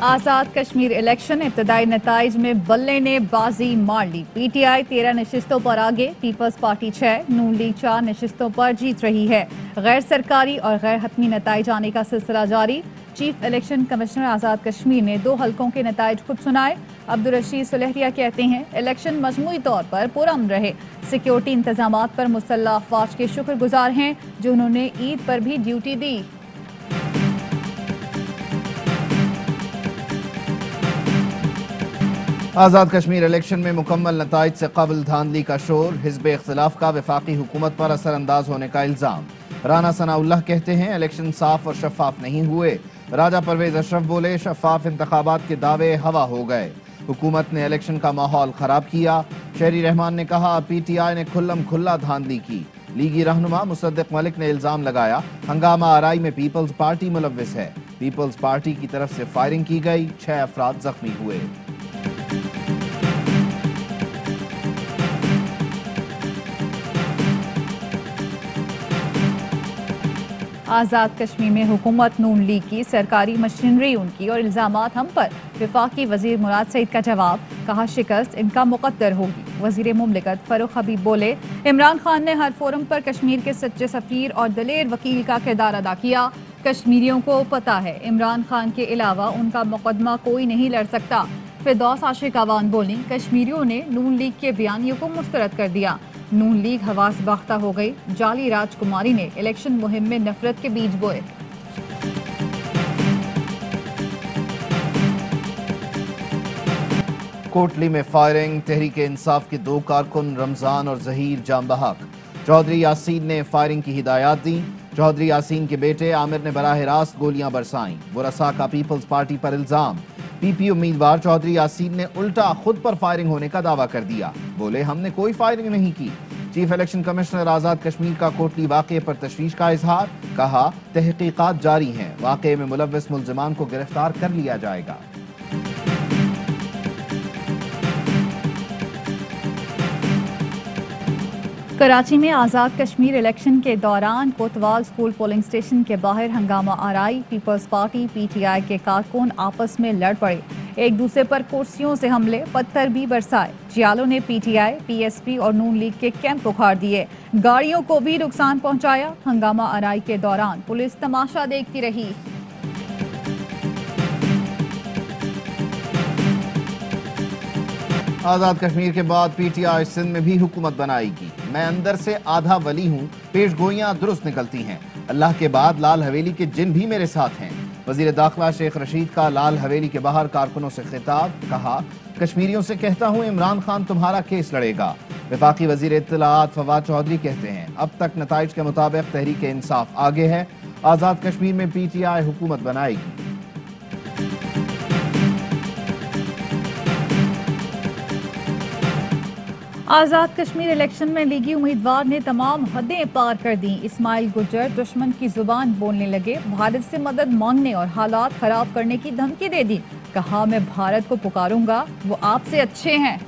Azad Kashmir election इब्तदाई नताइज में बल्ले ने बाजी मार ली। PTI 13 नशिस्तों पर आगे, पीपल्स पार्टी 6, नून लीग 4 नशिस्तों पर जीत रही है। गैर सरकारी और गैर हतमी नताइज आने का सिलसिला जारी। Chief election commissioner Azad Kashmir ने 2 हलकों के नताइज खुद सुनाए। अब्दुल रशीद सुलेहरिया कहते हैं इलेक्शन मजमूई तौर पर पुरअमन रहे। सिक्योरिटी इंतजामात पर मुसल्लह अफवाज के शुक्रगुजार हैं जो उन्होंने ईद पर भी ड्यूटी दी। आज़ाद कश्मीर इलेक्शन में मुकम्मल नताइज से कबल धांधली का शोर, हिज़्ब इख्तिलाफ का वफाकी हुकूमत पर असरअंदाज होने का इल्ज़ाम। राना सनाउल्लाह कहते हैं इलेक्शन साफ और शफाफ नहीं हुए। राजा परवेज अशरफ बोले शफाफ इंतखाबात के दावे हवा हो गए। हुकूमत ने इलेक्शन का माहौल खराब किया। शहरी रहमान ने कहा PTI ने खुल्लम खुल्ला धांधली की। लीगी रहनुमा मुसद्दिक मलिक ने इल्ज़ाम लगाया हंगामा आराई में पीपल्स पार्टी मुलव्विस है। पीपल्स पार्टी की तरफ से फायरिंग की गई, 6 अफराद जख्मी हुए। आज़ाद कश्मीर में हुकूमत नून लीग की सरकारी मशीनरी उनकी और इल्ज़ामात हम पर। वफाकी वज़ीर मुराद सईद का जवाब, कहा शिकस्त इनका मुक़द्दर होगी। वज़ीर मुमलिकत फ़ारूक हबीब बोले इमरान खान ने हर फोरम पर कश्मीर के सच्चे सफ़ीर और दलेर वकील का किरदार अदा किया। कश्मीरियों को पता है इमरान खान के अलावा उनका मुकदमा कोई नहीं लड़ सकता। फिरदौस आशिक अवान बोली कश्मीरियों ने नून लीग के बयानियों को मुस्तरद कर दिया। नून लीग हवास बाख्ता हो गई। जाली राजकुमारी ने इलेक्शन मुहिम में नफरत के बीज बोए। कोटली में फायरिंग, तहरीक इंसाफ के 2 कारकुन रमजान और जहीर जाम बहक। चौधरी यासीन ने फायरिंग की हिदायत दी। चौधरी यासीन के बेटे आमिर ने बराह रास्त गोलियां बरसाईं। बुरसा का पीपल्स पार्टी पर इल्जाम। PP उम्मीदवार चौधरी यासीन ने उल्टा खुद पर फायरिंग होने का दावा कर दिया। बोले हमने कोई फायरिंग नहीं की। Chief election commissioner Azad Kashmir का कोटली वाक़े पर तशवीश का इजहार, कहा तहकीकात जारी हैं, वाक़े में मुलव्विस मुल्ज़िमान को गिरफ्तार कर लिया जाएगा। कराची में आज़ाद कश्मीर इलेक्शन के दौरान कोतवाल स्कूल पोलिंग स्टेशन के बाहर हंगामा आराई। पीपल्स पार्टी PTI के कारकुन आपस में लड़ पड़े। एक दूसरे पर कुर्सियों से हमले, पत्थर भी बरसाए। जियालों ने PTI, PSP और नून लीग के कैंप उखाड़ दिए। गाड़ियों को भी नुकसान पहुंचाया। हंगामा आराई के दौरान पुलिस तमाशा देखती रही। आज़ाद कश्मीर के बाद PTI सिंध में भी हुकूमत बनाएगी। मैं अंदर से आधा वली हूँ, पेश गोइयाँ दुरुस्त निकलती हैं। अल्लाह के बाद लाल हवेली के जिन भी मेरे साथ हैं। वज़ीर दाखिला शेख रशीद का लाल हवेली के बाहर कारकुनों से खिताब, कहा कश्मीरियों से कहता हूँ इमरान खान तुम्हारा केस लड़ेगा। वफाकी वज़ीर इत्तलाआत फवाद चौधरी कहते हैं अब तक नताइज के मुताबिक तहरीक इंसाफ आगे है। आज़ाद कश्मीर में PTI हुकूमत बनाएगी। आज़ाद कश्मीर इलेक्शन में लीगी उम्मीदवार ने तमाम हदें पार कर दी। इस्माइल गुज्जर दुश्मन की जुबान बोलने लगे। भारत से मदद मांगने और हालात खराब करने की धमकी दे दी। कहा मैं भारत को पुकारूंगा, वो आपसे अच्छे हैं।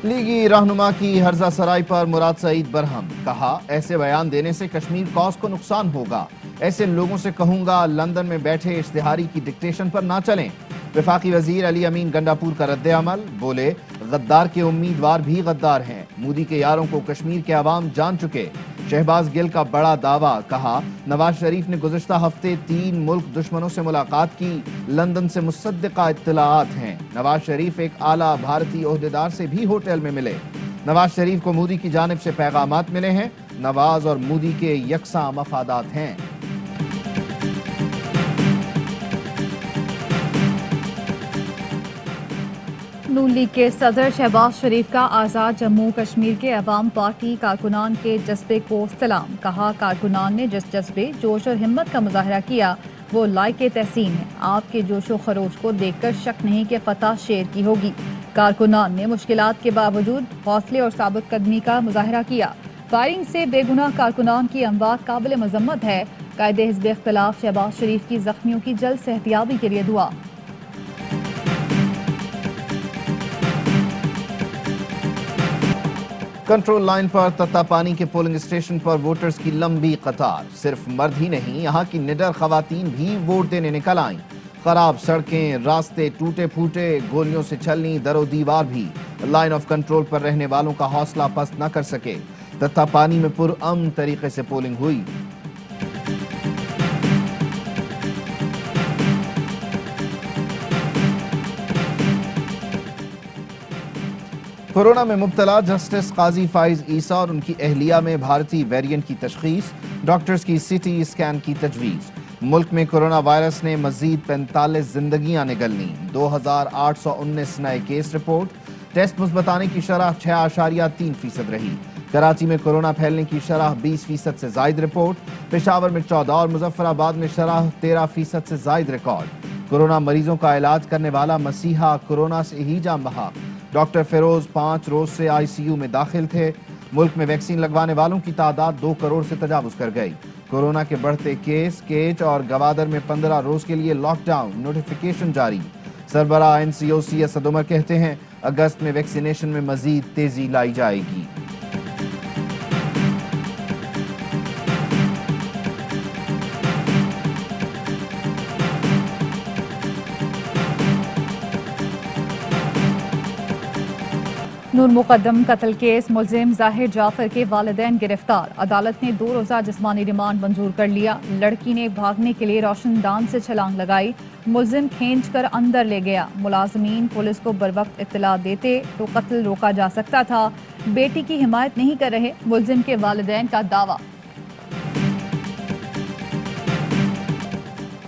लीगी रहनुमा की हर्जा सराय पर मुराद सईद बरहम, कहा ऐसे बयान देने से कश्मीर कॉज को नुकसान होगा। ऐसे लोगों से कहूंगा लंदन में बैठे इश्तिहारी की डिक्टेशन पर ना चलें। वफाकी वजीर अली अमीन गंडापुर का रद्द अमल, बोले गद्दार के उम्मीदवार भी गद्दार हैं। मोदी के यारों को कश्मीर के अवाम जान चुके। शहबाज गिल का बड़ा दावा, कहा नवाज शरीफ ने गुज़िश्ता हफ्ते 3 मुल्क दुश्मनों से मुलाकात की। लंदन से मुसद्दिका इत्तलाआत हैं। नवाज शरीफ एक आला भारतीय ओहदेदार से भी होटल में मिले। नवाज शरीफ को मोदी की जानिब से पैगामात मिले हैं। नवाज और मोदी के यकसा मफादात हैं। नून लीग के सदर शहबाज शरीफ का आज़ाद जम्मू कश्मीर के अवाम पार्टी कारकुनान के जज्बे को सलाम। कहा कारकुनान ने जिस जज्बे, जोश और हिम्मत का मुजाहरा किया वो लायके तहसीन है। आपके जोशो खरोश को देखकर शक नहीं कि फतह शेर की होगी। कारकुनान ने मुश्किलात के बावजूद हौसले और साबित कदमी का मुजाहरा किया। फायरिंग से बेगुनाह कारकुनान की अमवात काबिल मजम्मत है। कायदे हिज़्ब इख्तिलाफ शहबाज शरीफ की जख्मियों की जल्द सेहतियाबी के लिए दुआ। کنٹرول لائن پر تتا پانی کے پولنگ اسٹیشن پر ووٹرز کی لمبی قطار. صرف مرد ہی نہیں، یہاں کی نڈر خواتین بھی ووٹ دینے نکل آئیں. خراب سڑکیں، راستے ٹوٹے پھوٹے، گولیوں سے چھلنی در و دیوار بھی لائن آف کنٹرول پر رہنے والوں کا حوصلہ پست نہ کر سکے. تتا پانی میں پرامن طریقے سے پولنگ ہوئی. کورونا میں مبتلا جسٹس قاضی فائز عیسیٰ اور ان کی اہلیہ میں بھارتی ویرینٹ کی تشخیص، ڈاکٹرز کی سی ٹی اسکین کی تجویز. ملک میں کورونا وائرس نے مزید 45 زندگیاں نگل لیں. 2819 نئے کیس رپورٹ. ٹیسٹ مثبت آنے کی شرح 6.3% رہی. کراچی میں کورونا پھیلنے کی شرح 20% سے زائد رپورٹ. پشاور میں 14 اور مظفر آباد میں شرح 13% سے زائد ریکارڈ. کورونا مریضوں کا علاج کرنے والا مسیحا کورونا سے ہی جان بحق. ڈاکٹر فیروز 5 روز سے آئی سی یو میں داخل تھے. ملک میں ویکسین لگوانے والوں کی تعداد 2 کروڑ سے تجاوز کر گئی. کورونا کے بڑھتے کیس، کیچ اور گوادر میں 15 روز کے لیے لاک ڈاؤن نوٹیفیکیشن جاری. سربراہ NCOC اسد عمر کہتے ہیں اگست میں ویکسینیشن میں مزید تیزی لائی جائے گی. نور مقدم قتل کیس ملزم ظاہر جعفر کے والدین گرفتار. عدالت نے 2 روزہ جسمانی ریمانڈ منظور کر لیا. لڑکی نے بھاگنے کے لیے روشن دان سے چھلانگ لگائی. ملزم کھینچ کر اندر لے گیا. ملازمین پولیس کو بروقت اطلاع دیتے تو قتل روکا جا سکتا تھا. بیٹی کی حمایت نہیں کر رہے ملزم کے والدین کا دعویٰ.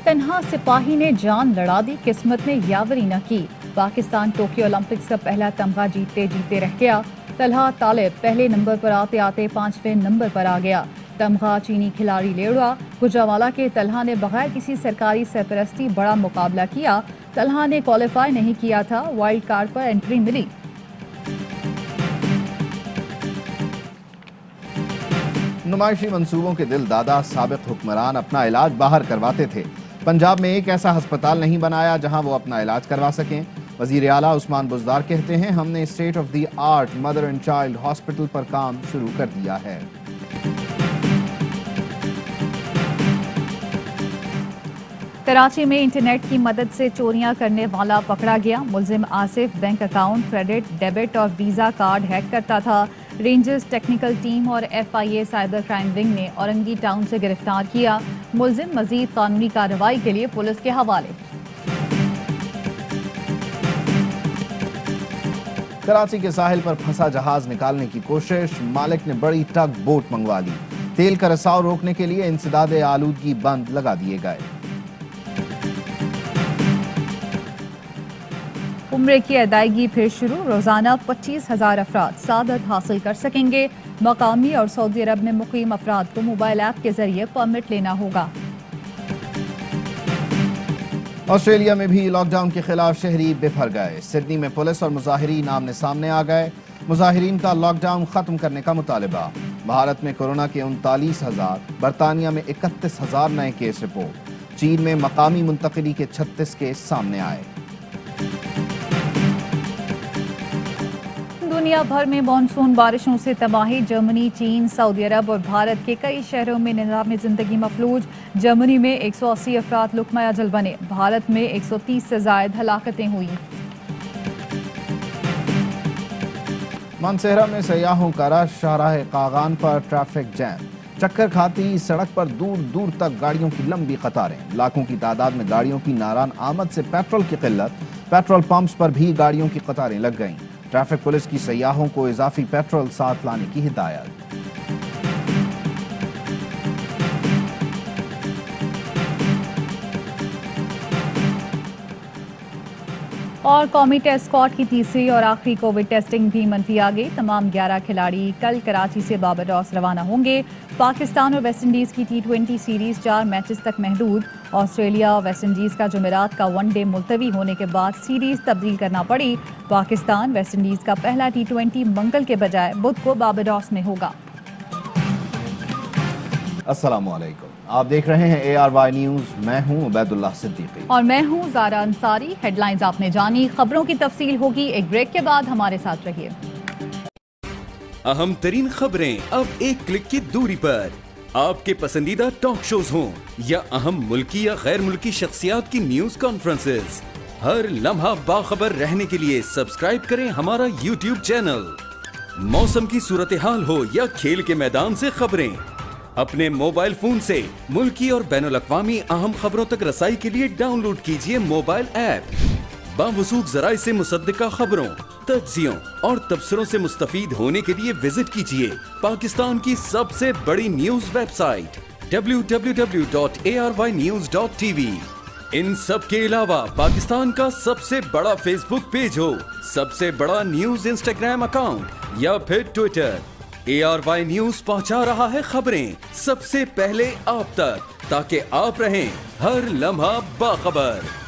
تنہا سپاہی نے جان لڑا دی، قسمت نے یاوری نہ کی. پاکستان ٹوکیو اولمپکس کا پہلا تمغہ جیتے جیتے رہ گیا. طلحہ طالب پہلے نمبر پر آتے آتے 5ویں نمبر پر آ گیا. تمغہ چینی کھلاڑی لے اڑا. گجرانوالہ کے طلحہ نے بغیر کسی سرکاری سرپرستی بڑا مقابلہ کیا. طلحہ نے کوالیفائی نہیں کیا تھا، وائلڈ کارڈ پر انٹری ملی. نمائشی منصوبوں کے دل دادا سابق حکمران اپنا علاج باہر کرواتے تھے. پنجاب میں ایک ایسا ہسپتال نہیں بنایا جہاں وہ اپنا علاج کروا سکیں. وزیر اعلیٰ عثمان بزدار کہتے ہیں ہم نے state of the art mother and child hospital پر کام شروع کر دیا ہے. کراچی میں انٹرنیٹ کی مدد سے چوریاں کرنے والا پکڑا گیا. ملزم Asif bank account, credit, debit اور ویزا کارڈ ہیک کرتا تھا. رینجرز ٹیکنیکل ٹیم اور FIA سائبر کرائم ونگ نے اورنگی ٹاؤن سے گرفتار کیا. ملزم مزید قانونی کارروائی کے لیے پولیس کے حوالے. کراچی کے ساحل پر پھنسا جہاز نکالنے کی کوشش، مالک نے بڑی ٹگ بوٹ منگوا لی. تیل کا رساؤ روکنے کے لیے انسداد آلودگی بند لگا دیے گئے. عمرے کی ادائیگی پھر شروع. روزانہ 25,000 افراد سعادت حاصل کر سکیں گے. مقامی اور سعودی عرب میں مقیم افراد کو موبائل ایپ کے ذریعے پرمٹ لینا ہوگا. آسٹریلیا میں بھی لاک ڈاؤن کے خلاف شہری بفر گئے. سڈنی میں پولیس اور مظاہرین آمنے سامنے آ گئے. مظاہرین کا لاک ڈاؤن ختم کرنے کا مطالبہ. بھارت میں کورونا کے 39,000، برطانیہ میں 31,000 نئے کیس رپورٹ. چین میں مقامی منتقلی کے 36 کیس سامنے آئے. دنیا بھر میں مانسون بارشوں سے تباہی. جرمنی، چین، سعودی عرب اور بھارت کے کئی شہروں میں نظام زندگی مفلوج. جرمنی میں 180 افراد لقمہ اجل بنے. بھارت میں 130 سے زائد ہلاکتیں ہوئیں. مانسہرہ میں سیاحوں کا رش، شاہراہ قاغان پر ٹریفک جام. چکر کھاتی سڑک پر دور دور تک گاڑیوں کی لمبی قطاریں. لاکھوں کی تعداد میں گاڑیوں کی ناران آمد سے پیٹرول کی قلت. پیٹرول پمپس پر بھی گاڑیوں کی قطاریں لگ گئیں. ٹریفک پولیس کی سیاحوں کو اضافی پیٹرول ساتھ لانے کی ہدایت. اور قومی ٹیسٹ اسکواڈ کی تیسری اور آخری کووڈ ٹیسٹنگ بھی منفی آ گئی. تمام 11 کھلاڑی کل کراچی سے بارباڈوس روانہ ہوں گے. پاکستان اور ویسٹ انڈیز کی T20 سیریز 4 میچز تک محدود. آسٹریلیا اور ویسٹ انڈیز کا جمعرات کا ون ڈے ملتوی ہونے کے بعد سیریز تبدیل کرنا پڑی. پاکستان ویسٹ انڈیز کا پہلا T20 منگل کے بجائے بدھ کو بارباڈوس میں ہوگا. السلام علیکم، آپ دیکھ رہے ہیں ARY نیوز. میں ہوں عبید اللہ صدیقی اور میں ہوں زارا انصاری. ہیڈ لائنز آپ نے جانی، خبروں کی تفصیل ہوگی ایک بریک کے بعد. ہمارے ساتھ رہیے. अहम तरीन खबरें अब एक क्लिक की दूरी पर। आपके पसंदीदा टॉक शोज हों या अहम मुल्की या गैर मुल्की शख्सियात की न्यूज कॉन्फ्रेंसेस, हर लम्हा बाखबर रहने के लिए सब्सक्राइब करें हमारा YouTube चैनल। मौसम की सूरत हाल हो या खेल के मैदान से खबरें, अपने मोबाइल फोन से मुल्की और बैनुल अक़वामी अहम खबरों तक रसाई के लिए डाउनलोड कीजिए मोबाइल ऐप। बावसूख ज़राए से मुसद्दिका खबरों, तज्ज़ियों और तबसरों से मुस्तफ़ीद होने के लिए विजिट कीजिए पाकिस्तान की सबसे बड़ी न्यूज वेबसाइट www.arYnews.tv। इन सब के अलावा पाकिस्तान का सबसे बड़ा फेसबुक पेज हो, सबसे बड़ा न्यूज इंस्टाग्राम अकाउंट या फिर ट्विटर, ARY न्यूज पहुंचा रहा है खबरें सबसे पहले आप तक, ताकि आप रहें हर लम्हा बाखबर।